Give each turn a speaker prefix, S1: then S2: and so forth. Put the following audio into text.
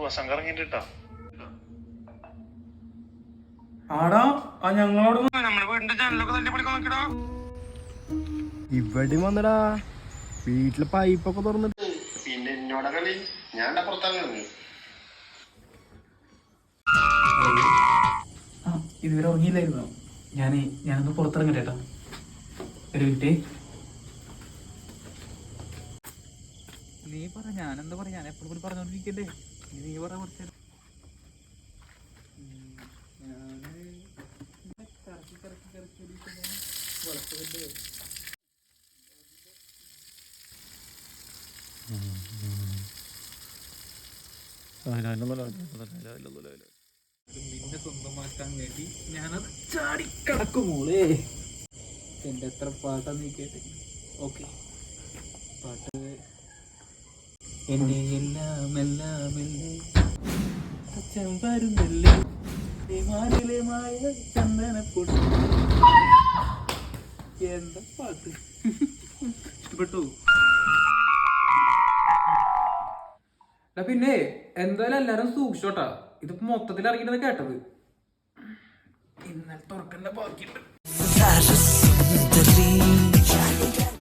S1: പ്രസംഗം ഇറങ്ങിട്ടാ.
S2: ആടാ ആ ഞങ്ങളോട്
S1: നമ്മുടെ വീടിന്റെ ജനലൊക്കെ തല്ലി പിടിക്കാൻ നോക്കിടാ.
S3: ഇവിടെയും വന്നടാ, വീട്ടില് പൈപ്പൊക്കെ തുറന്നിട്ട്.
S1: പിന്നെ എന്നോടെ കളി, ഞാൻ പുറത്തിറങ്ങി.
S2: ഇതുവരെ ഉറങ്ങിയില്ലായിരുന്നോ? ഞാനൊന്ന് പുറത്തിറങ്ങട്ടെ കേട്ടോ, ഒരു മിനിറ്റ്. നീ പറ, ഞാനെന്താ പറയാ, ഞാൻ എപ്പോഴും പറഞ്ഞോണ്ടിരിക്കല്ലേ, നീ പറ കുറച്ച്. നിന്നെ സ്വന്തമാക്കാൻ വേണ്ടി ഞാനത് ചാടിക്കടക്കുമോളേ. എന്റെ എത്ര പാട്ടാ നീ കേട്ട്. ഓക്കെ, പാട്ട്. എന്റെ എല്ലാം എല്ലാം വരുന്നല്ലേ മായ ചന്ദനപ്പൊടി. എന്താ പാട്ട്, ഇഷ്ടപ്പെട്ടു? പിന്നെ എന്തായാലും എല്ലാരും സൂക്ഷിച്ചോട്ടാ, ഇതിപ്പോ മൊത്തത്തിൽ ഇറങ്ങിയിട്ട് കേട്ടത്. ഇന്നലെ തുറക്കണ്ട ബാക്കിയുണ്ട്.